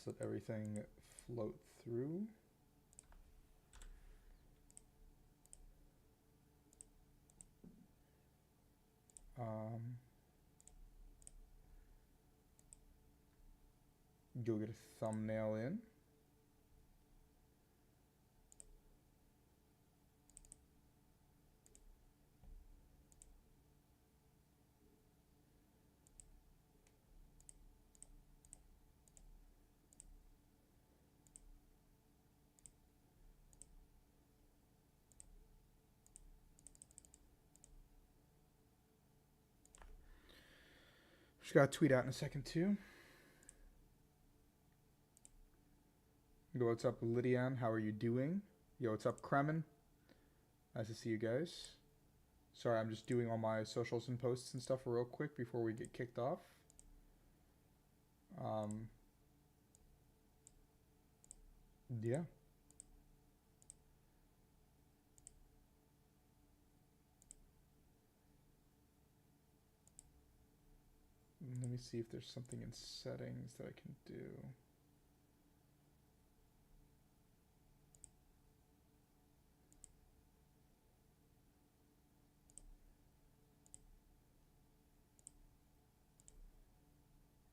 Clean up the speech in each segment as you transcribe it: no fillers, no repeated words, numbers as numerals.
Let's let everything float through. Go get a thumbnail in. Just got to tweet out in a second too. Yo, what's up, Lydian? How are you doing? Yo, what's up, Kremen? Nice to see you guys. Sorry, I'm just doing all my socials and posts and stuff real quick before we get kicked off. Yeah. Let me see if there's something in settings that I can do.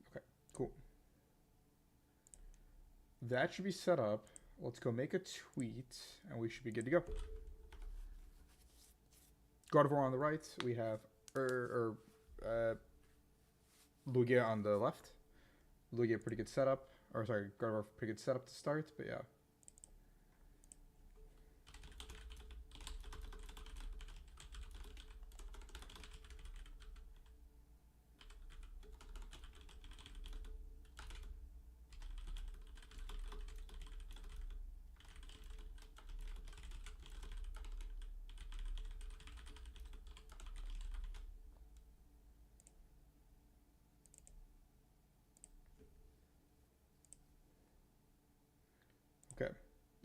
Okay, cool. That should be set up. Let's go make a tweet, and we should be good to go. God of War on the right. We have Lugia on the left. Lugia, pretty good setup. Or sorry, God of War, pretty good setup to start, but yeah. Okay.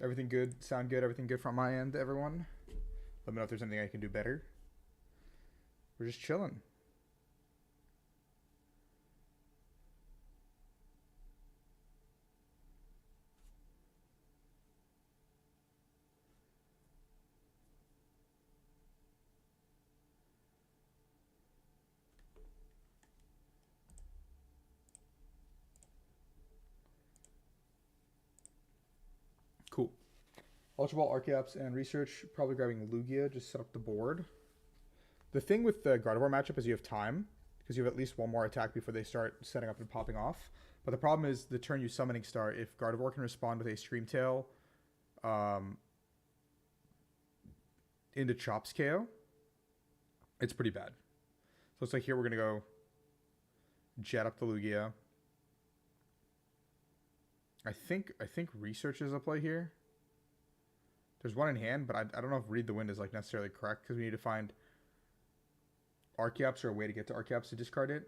Everything good? Sound good? Everything good from my end, everyone? Let me know if there's anything I can do better. We're just chilling. Cool. Ultra Ball, Archeops, and Research. Probably grabbing Lugia. Just set up the board. The thing with the God of War matchup is you have time, because you have at least one more attack before they start setting up and popping off. But the problem is the turn you Summoning Star, if God of War can respond with a Screamtail into Chops KO, it's pretty bad. So it's like here we're going to go Jet up the Lugia. I think Research is a play here. There's one in hand, but I don't know if Read the Wind is like necessarily correct, because we need to find Archeops or a way to get to Archeops to discard it.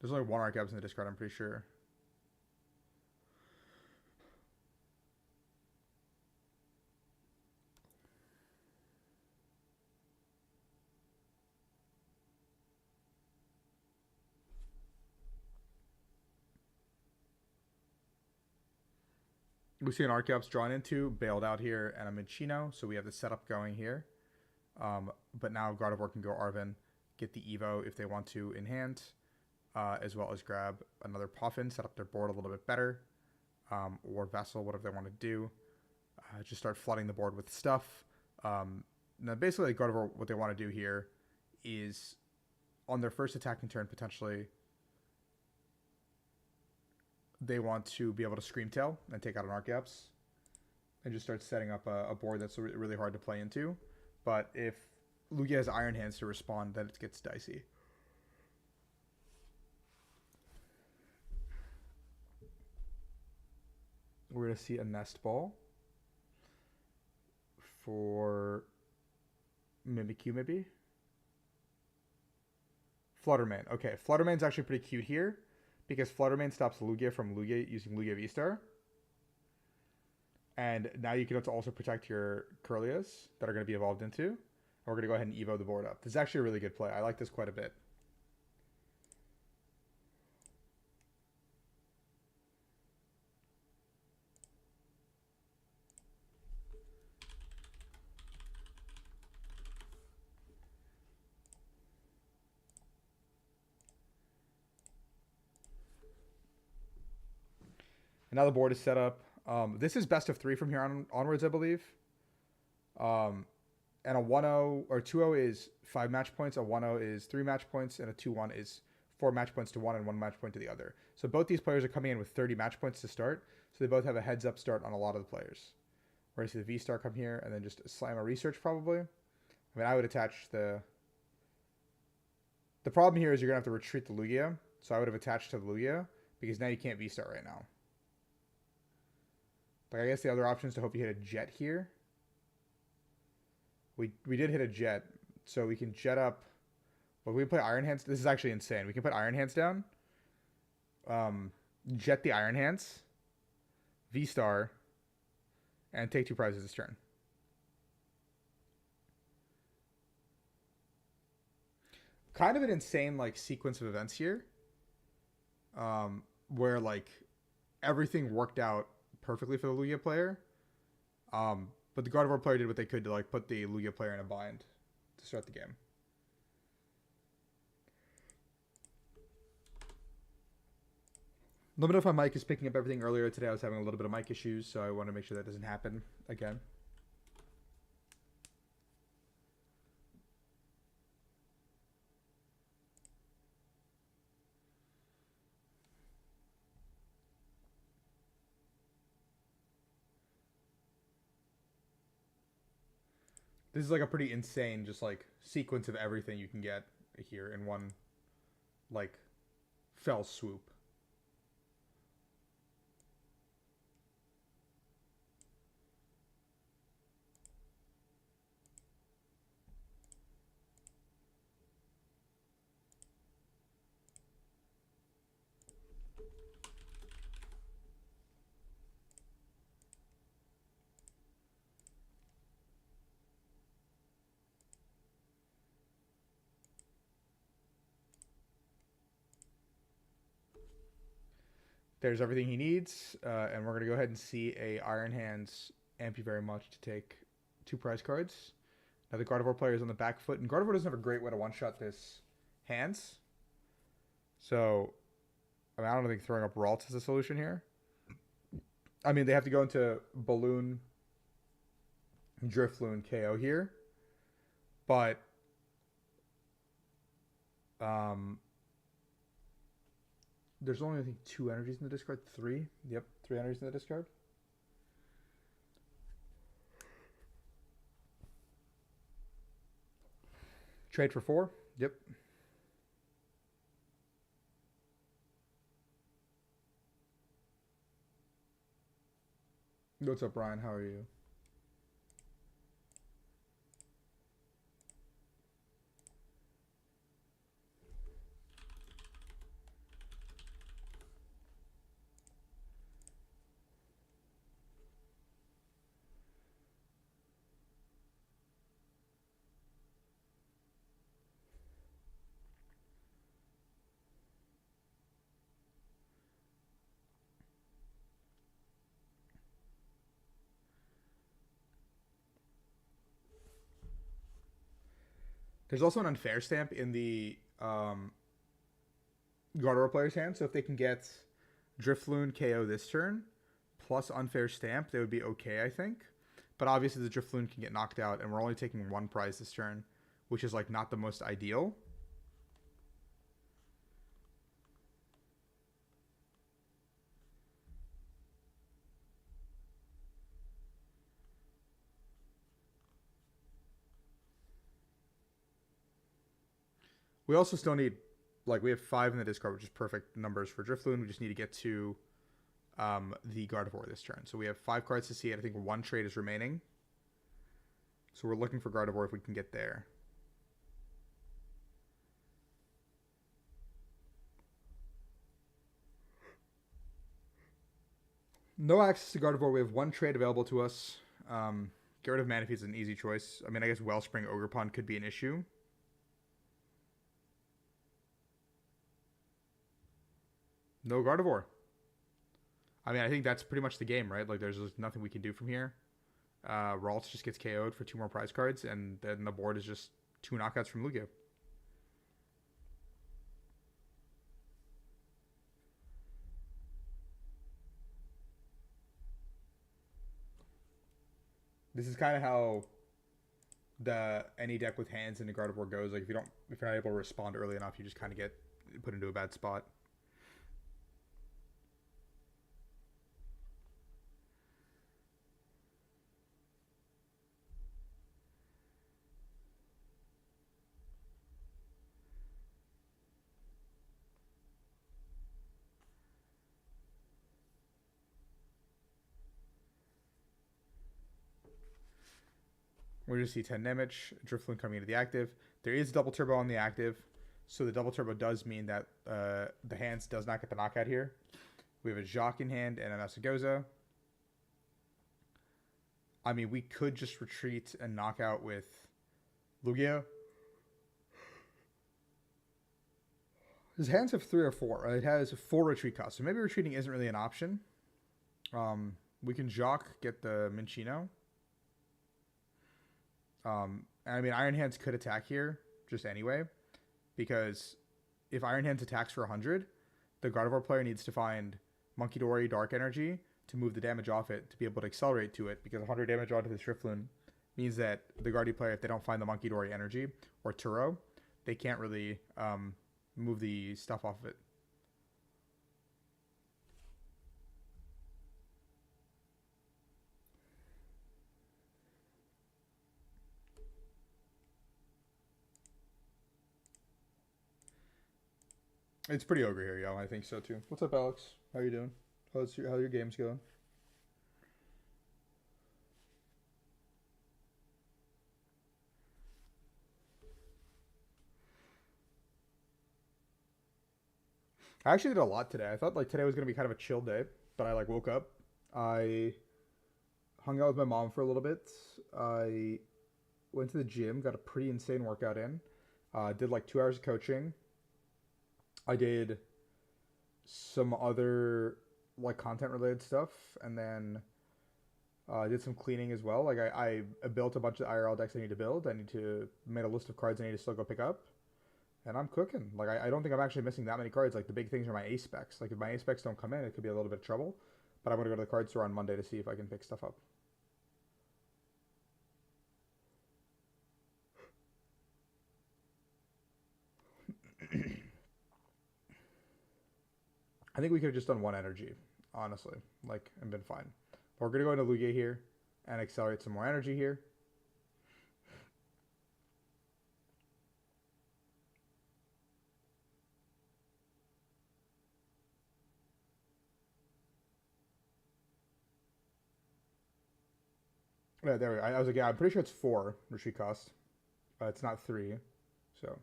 There's only one Archeops in the discard, I'm pretty sure. We see an Archeops drawn into, bailed out here, and a Minccino, so we have the setup going here. But now God of War can go Arven, get the Evo if they want to in hand, as well as grab another Puffin, set up their board a little bit better, or Vessel, whatever they want to do. Just start flooding the board with stuff. Now, basically, God of War, what they want to do here is, on their first attacking turn, potentially, they want to be able to Screamtail and take out an Archeops and just start setting up a board that's really hard to play into. But if Lugia has Iron Hands to respond, then it gets dicey. We're going to see a Nest Ball for Mimikyu, maybe? Flutterman. Okay, Flutterman's actually pretty cute here, because Flutterman stops Lugia from Lugia using Lugia V-Star. And now you can also protect your Curlias that are going to be evolved into. And we're going to go ahead and Evo the board up. This is actually a really good play. I like this quite a bit. And now the board is set up. This is best of 3 from here onwards, I believe. Um, and a 1-0 or 2-0 is 5 match points, a 1-0 is 3 match points, and a 2-1 is 4 match points to one and 1 match point to the other. So both these players are coming in with 30 match points to start, so they both have a heads up start on a lot of the players. We're going to see the V-Star come here and then just slam a research probably. I mean, I would attach the... The problem here is you're going to have to retreat the Lugia, so I would have attached to the Lugia, because now you can't V-Star right now. But I guess the other option is to hope you hit a Jet here. We did hit a Jet, so we can Jet up. Well, we play Iron Hands. This is actually insane. We can put Iron Hands down. Jet the Iron Hands. V-Star. And take 2 prizes this turn. Kind of an insane like sequence of events here. Where like everything worked out perfectly for the Lugia player. But the Gardevoir player did what they could to like put the Lugia player in a bind to start the game. Let me know if my mic is picking up everything. Earlier today I was having a little bit of mic issues, so I want to make sure that doesn't happen again. This is like a pretty insane just like sequence of everything you can get here in one like fell swoop. There's everything he needs, and we're going to go ahead and see a Iron Hands amp you very much to take 2 prize cards. Now the Gardevoir player is on the back foot, and Gardevoir doesn't have a great way to one-shot this Hands. So, I mean, I don't think throwing up Ralts is a solution here. I mean, they have to go into Balloon, Drifloon, KO here. But, there's only, I think, 2 energies in the discard. 3? Yep, 3 energies in the discard. Trade for 4? Yep. What's up, Brian? How are you? There's also an unfair stamp in the Gardevoir player's hand, so if they can get Drifloon KO this turn, plus unfair stamp, they would be okay, I think. But obviously the Drifloon can get knocked out, and we're only taking 1 prize this turn, which is like not the most ideal. We also still need, like, we have 5 in the discard, which is perfect numbers for Drifloon. We just need to get to the Gardevoir this turn. So we have 5 cards to see it. I think 1 trade is remaining. So we're looking for Gardevoir if we can get there. No access to Gardevoir. We have 1 trade available to us. Get rid of Manaphy is an easy choice. I mean, I guess Wellspring Ogerpon could be an issue. No Gardevoir. I mean, I think that's pretty much the game, right? Like, there's just nothing we can do from here. Ralts just gets KO'd for 2 more prize cards, and then the board is just 2 knockouts from Lugia. This is kind of how the any deck with hands in the Guard of War goes. Like if you're not able to respond early enough, you just kind of get put into a bad spot. We're just see 10 damage. Drifloon coming into the active. There is double turbo on the active, so the double turbo does mean that the hands does not get the knockout here. We have a Jacques in hand and a Masagoza. I mean, we could just retreat and knock out with Lugia. His hands have 3 or 4. It has 4 retreat costs, so maybe retreating isn't really an option. We can Jacques, get the Minccino. I mean, Iron Hands could attack here, just anyway, because if Iron Hands attacks for 100, the Gardevoir player needs to find Monkey Dory Dark Energy to move the damage off it to be able to accelerate to it, because 100 damage onto this Drifloon means that the Guardy player, if they don't find the Monkey Dory Energy or Turo, they can't really move the stuff off of it. It's pretty ogre here, yo. I think so too. What's up, Alex? How you doing? How your games going? I actually did a lot today. I thought like today was gonna be kind of a chill day, but I like woke up. I hung out with my mom for a little bit. I went to the gym, got a pretty insane workout in. Did like 2 hours of coaching. I did some other like content related stuff, and then I did some cleaning as well. Like I built a bunch of IRL decks I need to build. I need to made a list of cards I need to still go pick up, and I'm cooking. Like I don't think I'm actually missing that many cards. Like the big things are my ace specs. Like if my ace specs don't come in, it could be a little bit of trouble. But I'm gonna go to the card store on Monday to see if I can pick stuff up. I think we could have just done 1 energy, honestly, like, and been fine. But we're going to go into Lugia here and accelerate some more energy here. Yeah, there we go. I was like, yeah, I'm pretty sure it's 4 retreat cost. It's not 3. So,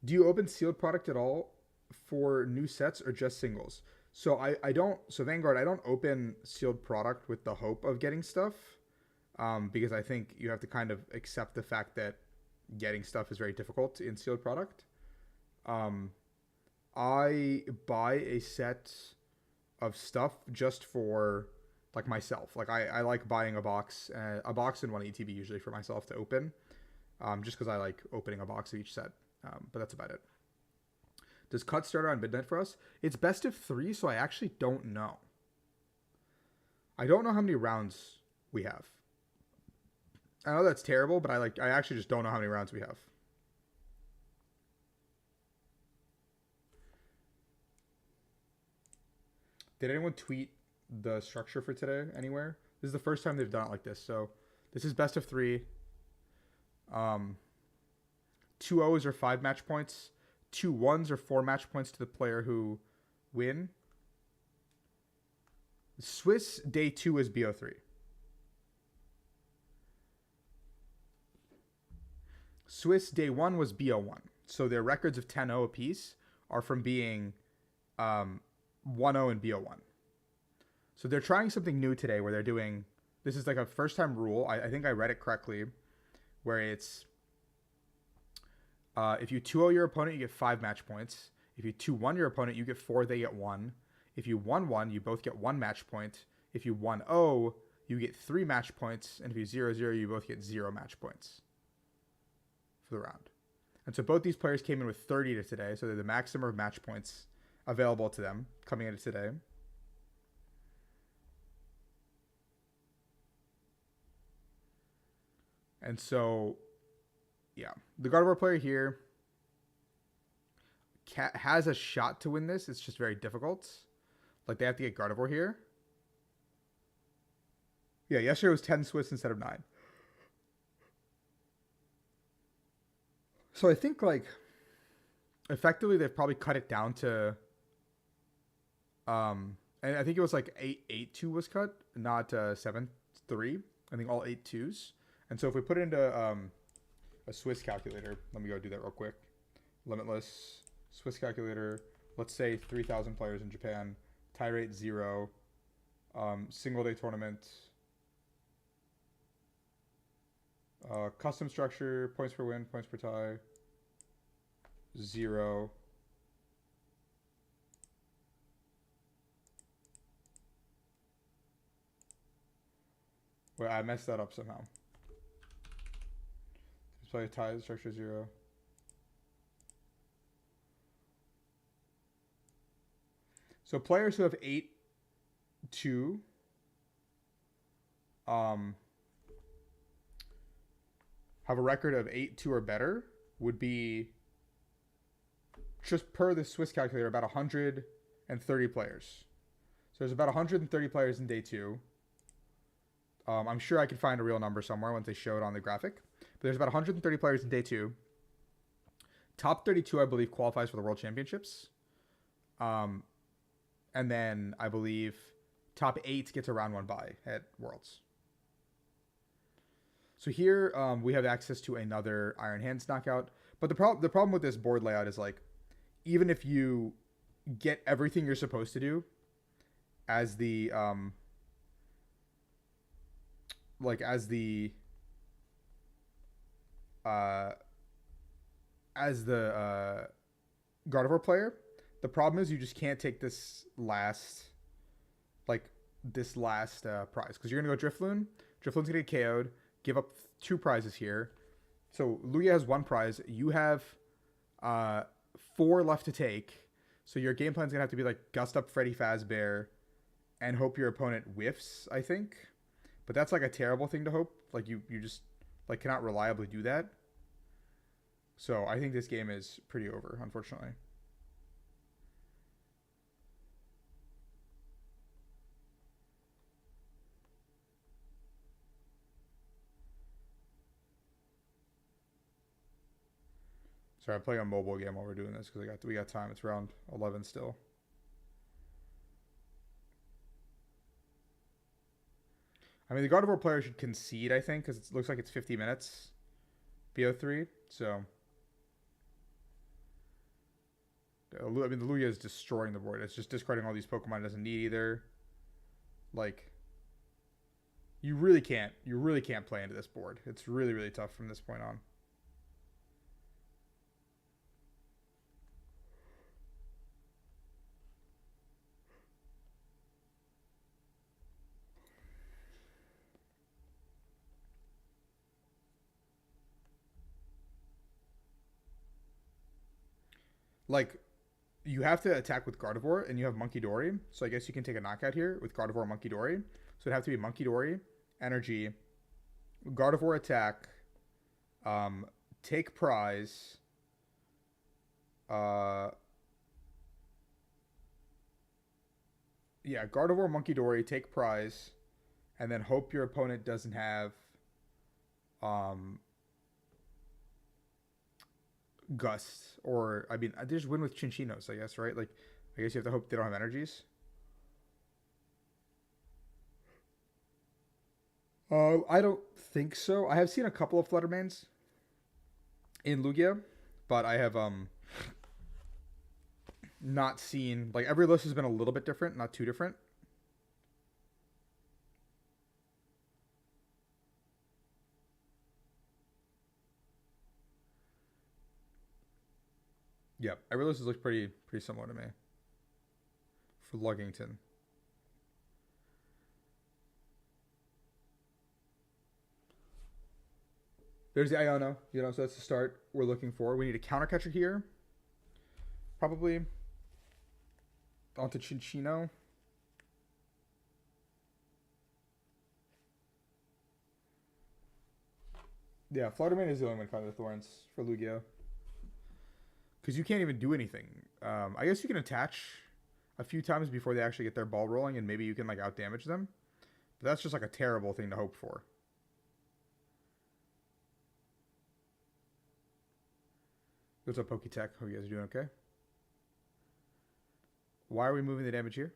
do you open sealed product at all for new sets or just singles? So I don't. So Vanguard, I don't open sealed product with the hope of getting stuff, because I think you have to kind of accept the fact that getting stuff is very difficult in sealed product. I buy a set of stuff just for like myself. Like I like buying a box and 1 ETB usually for myself to open, just because I like opening a box of each set. But that's about it. Does cut start on midnight for us? It's best of 3, so I actually don't know. I don't know how many rounds we have. I know that's terrible, but I actually just don't know how many rounds we have. Did anyone tweet the structure for today anywhere? This is the first time they've done it like this. So this is best of 3. 2 O's are 5 match points. 2 1s are 4 match points to the player who win. Swiss day 2 is BO3. Swiss day 1 was BO1. So their records of 10-0 apiece are from being 1-0 and BO1. So they're trying something new today where they're doing, this is like a first time rule. I think I read it correctly, where it's, if you 2-0 your opponent, you get 5 match points. If you 2-1 your opponent, you get 4, they get 1. If you 1-1, you both get 1 match point. If you 1-0, you get 3 match points. And if you 0-0, you both get 0 match points for the round. And so both these players came in with 30 to today. So they're the maximum of match points available to them coming into today. And so, yeah, the Gardevoir player here has a shot to win this. It's just very difficult. Like, they have to get Gardevoir here. Yeah, yesterday was 10 Swiss instead of 9. So I think, like, effectively they've probably cut it down to, and I think it was like 8-8-2 was cut, not 7-3. I think all 8-2s. And so if we put it into a Swiss calculator, let me go do that real quick. Limitless Swiss calculator. Let's say 3,000 players in Japan. Tie rate 0. Single day tournament. Custom structure. Points per win. Points per tie. 0. Wait, I messed that up somehow. Display tie structure 0. So players who have 8-2 have a record of 8-2 or better would be, just per the Swiss calculator, about 130 players. So there's about 130 players in day 2. I'm sure I could find a real number somewhere once they show it on the graphic. But there's about 130 players in day 2. Top 32, I believe, qualifies for the World Championships. And then I believe top 8 gets a round 1 bye at Worlds. So here we have access to another Iron Hands knockout. But the problem with this board layout is, like, even if you get everything you're supposed to do as the Gardevoir player, the problem is you just can't take this last prize, because you're gonna go Drifloon. Drifloon's gonna get KO'd, give up 2 prizes here. So Lugia has 1 prize. You have 4 left to take. So your game plan's gonna have to be like Gust Up Freddy Fazbear and hope your opponent whiffs, I think. But that's like a terrible thing to hope. Like you just like cannot reliably do that. So I think this game is pretty over, unfortunately. Sorry, I'm playing a mobile game while we're doing this because we got time. It's round 11 still. I mean, the Gardevoir player should concede, I think, because it looks like it's 50 minutes. BO3, so. I mean, the Lugia is destroying the board. It's just discarding all these Pokemon it doesn't need either. Like, you really can't play into this board. It's really, really tough from this point on. Like, you have to attack with Gardevoir, and you have Monkey Dory. So I guess you can take a knockout here with Gardevoir Monkey Dory. So it'd have to be Monkey Dory, Energy, Gardevoir attack, take prize, yeah, Gardevoir Monkey Dory, take prize, and then hope your opponent doesn't have Gust, or I mean, they just win with Chinchinos, I guess, right? Like, I guess you have to hope they don't have energies. I don't think so. I have seen a couple of Fluttermanes in Lugia, but I have not seen, like, every list has been a little bit different, not too different. Yeah, every list looks pretty similar to me for Luggington. There's the Iono, so that's the start we're looking for. We need a counter catcher here. Probably onto Chinchino. Yeah, Flutterman is the only one kind of thorns for Lugia. Because you can't even do anything. I guess you can attach a few times before they actually get their ball rolling, and maybe you can like out damage them. But that's just like a terrible thing to hope for. What's up, Poketech? Hope you guys are doing okay. Why are we moving the damage here?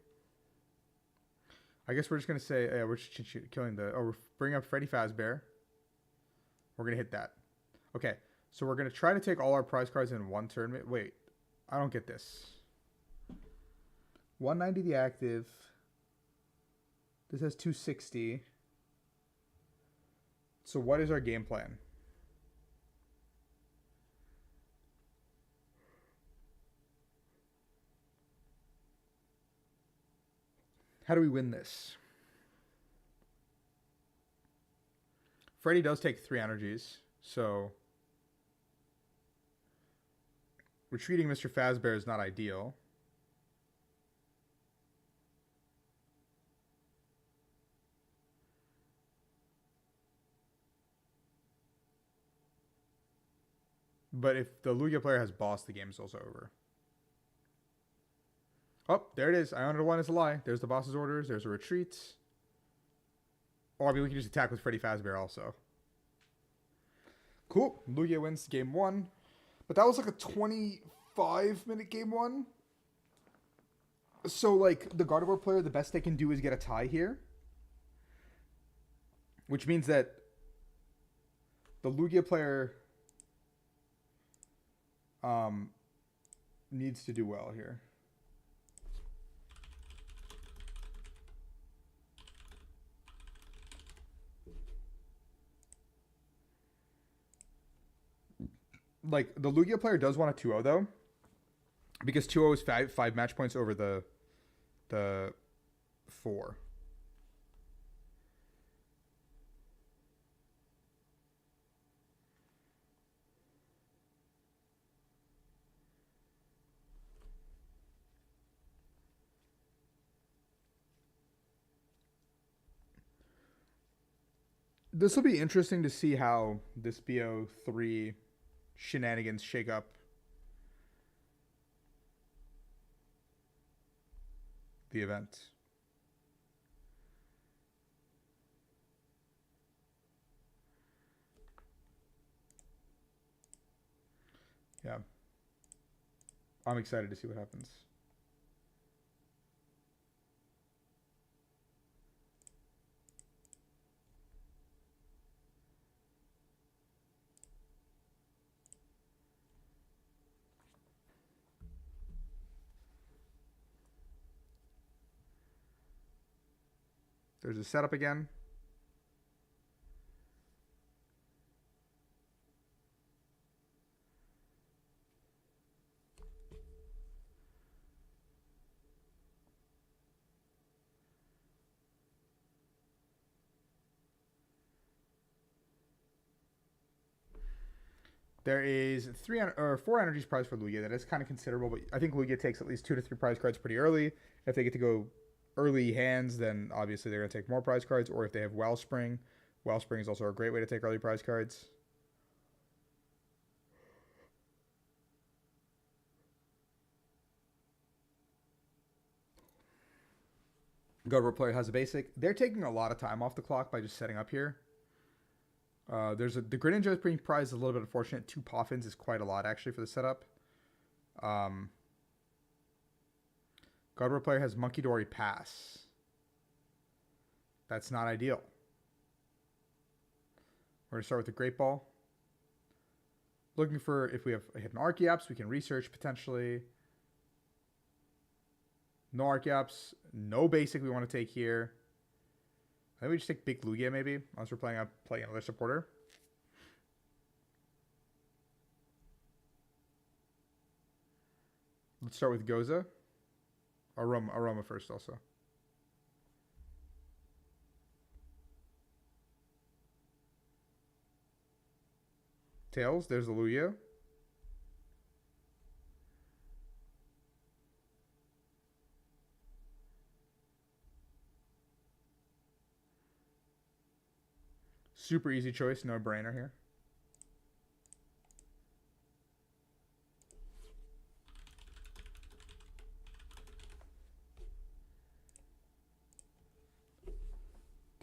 I guess we're just gonna say, yeah, we're just killing the. Oh, we're bringing up Freddy Fazbear. We're gonna hit that. Okay, so we're gonna try to take all our prize cards in one turn. Wait, I don't get this. 190 the active. This has 260. So what is our game plan? How do we win this? Freddy does take 3 energies, so retreating Mr. Fazbear is not ideal. But if the Lugia player has boss, the game is also over. Oh, there it is. I under one is a lie. There's the boss's orders. There's a retreat. Or, I mean, we can just attack with Freddy Fazbear also. Cool. Lugia wins game 1. But that was like a 25-minute game 1. So, like, the Gardevoir player, the best they can do is get a tie here. Which means that the Lugia player needs to do well here. Like, the Lugia player does want a 2-0 though, because 2-0 is five match points over the 4. This will be interesting to see how this BO3 shenanigans shake up the event. Yeah. I'm excited to see what happens. There's a setup again. There is 4 energies prize for Lugia. That is kind of considerable, but I think Lugia takes at least 2 to 3 prize cards pretty early. If they get to go early hands, then obviously they're going to take more prize cards. Or if they have Wellspring, Wellspring is also a great way to take early prize cards. Gardevoir player has a basic. They're taking a lot of time off the clock by just setting up here. There's the Greninja Green prize is a little bit unfortunate. 2 Poffins is quite a lot actually for the setup. Gardevoir player has Monkey Dory Pass. That's not ideal. We're gonna start with the Great Ball. Looking for if we have hidden Archeops, we can research potentially. No Archeops, no basic we want to take here. I think we just take Big Lugia maybe, unless we're playing another supporter. Let's start with Goza. Aroma first also. Tails, there's the Lugia. Super easy choice, no brainer here.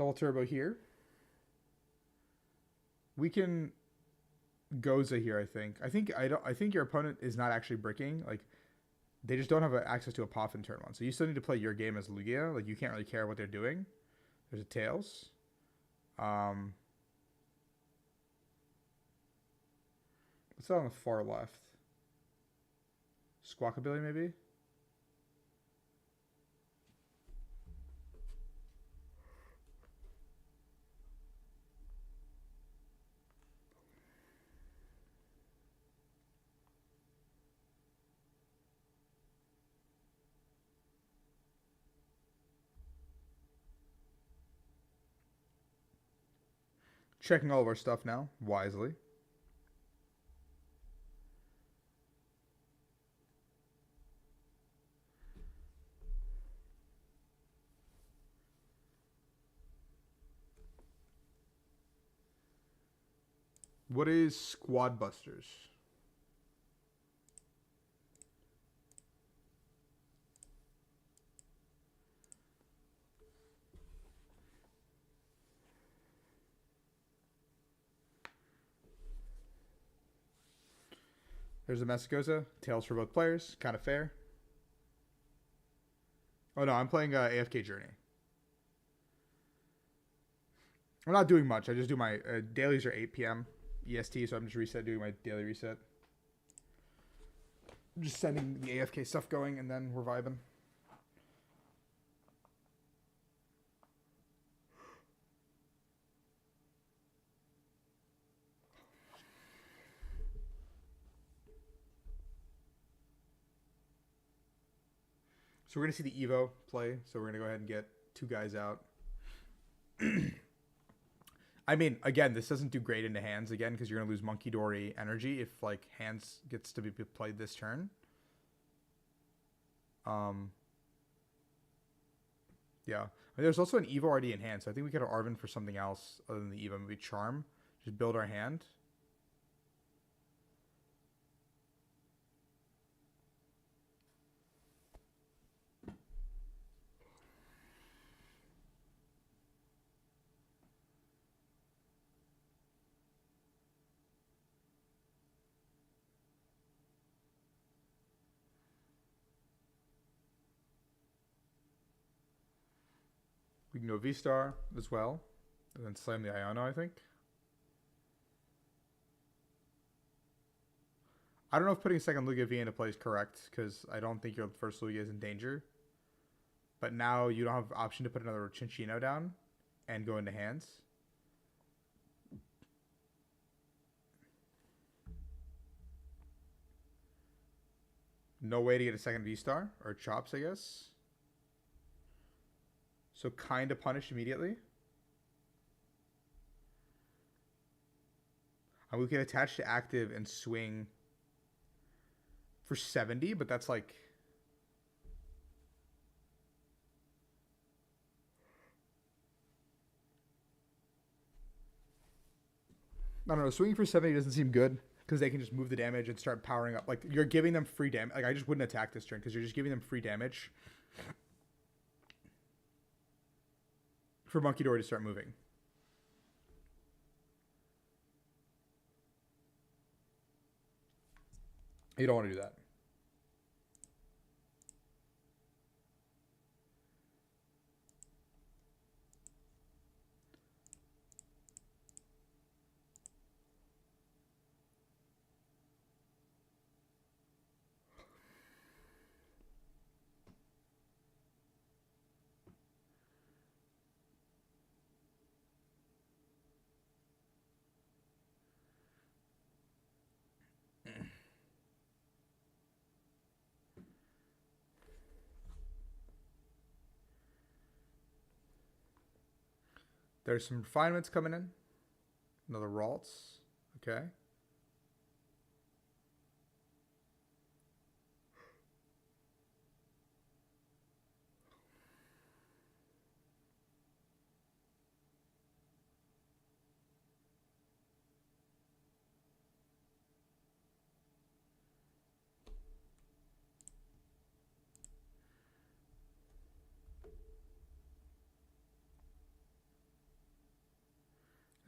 Double turbo here. We can Goza here, I think. I think your opponent is not actually bricking. Like, they just don't have access to a Poff in turn 1. So you still need to play your game as Lugia. Like, you can't really care what they're doing. There's a Tails. What's that on the far left? Squawkabilly, maybe? Checking all of our stuff now, wisely. What is Squad Busters? There's a Messagoza. Tails for both players. Kind of fair. Oh no, I'm playing AFK Journey. I'm not doing much. I just do my dailies are 8 p.m. EST, so I'm just doing my daily reset. I'm just sending the AFK stuff going, and then we're vibing. So we're going to see the Evo play. So we're going to go ahead and get 2 guys out. I mean, again, this doesn't do great into hands again because you're going to lose Monkey Dory energy if like hands gets to be played this turn. Yeah. There's also an Evo already in hand, so I think we could have Arven for something else other than the Evo. Maybe Charm. Just build our hand. We can go V-Star as well. And then slam the Iono, I think. I don't know if putting a second Lugia V into play is correct, because I don't think your first Lugia is in danger. But now you don't have the option to put another Cinccino down and go into hands. No way to get a second V-Star, or Chops, I guess. So kind of punish immediately. And we can attach to active and swing for 70, but that's like... I don't know, swinging for 70 doesn't seem good because they can just move the damage and start powering up. Like, you're giving them free damage. Like, I just wouldn't attack this turn because you're just giving them free damage for Monkey Dory to start moving. You don't want to do that. There's some refinements coming in. Another Ralts. Okay.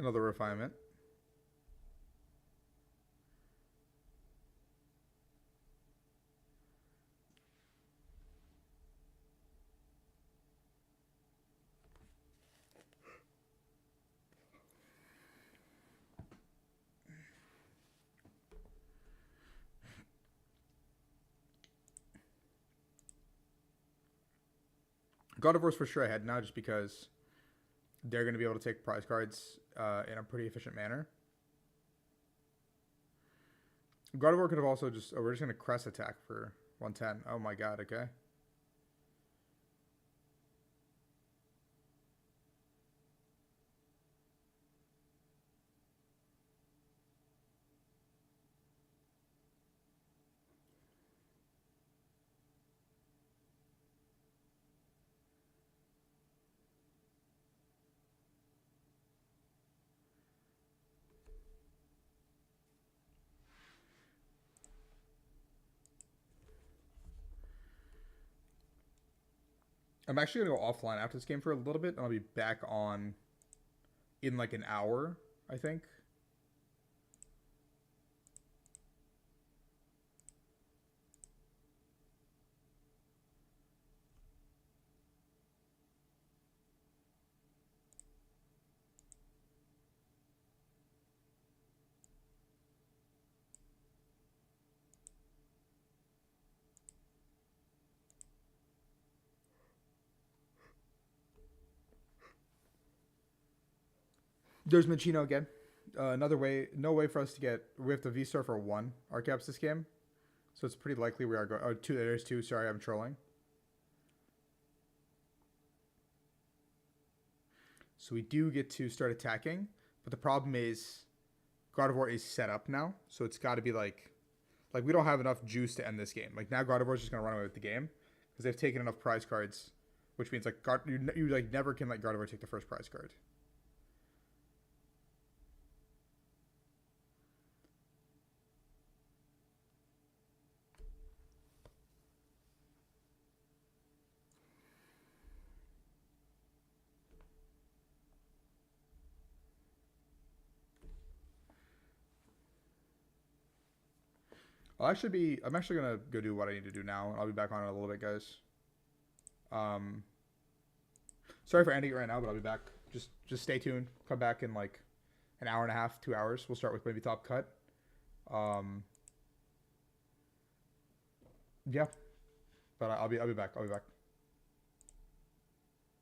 Another refinement. God of War's for sure ahead now, just because they're going to be able to take prize cards in a pretty efficient manner. God of War could have also just... Oh, we're just going to crest attack for 110. Oh my god, okay. I'm actually going to go offline after this game for a little bit, and I'll be back on in like an hour, I think. There's Machino again. Another way, no way for us to get. We have to V-Star for 1 Arcaps this game. So it's pretty likely we are going. Oh, 2. There's 2. Sorry, I'm trolling. So we do get to start attacking. But the problem is God of War is set up now. So it's got to be like we don't have enough juice to end this game. Like now God of War is just going to run away with the game. Because they've taken enough prize cards. Which means like you like never can let God of War take the first prize card. I'm actually gonna go do what I need to do now. I'll be back on in a little bit, guys. Sorry for ending it right now, but I'll be back. Just stay tuned. Come back in like an hour and a half, 2 hours. We'll start with maybe top cut. Yeah, but I'll be back.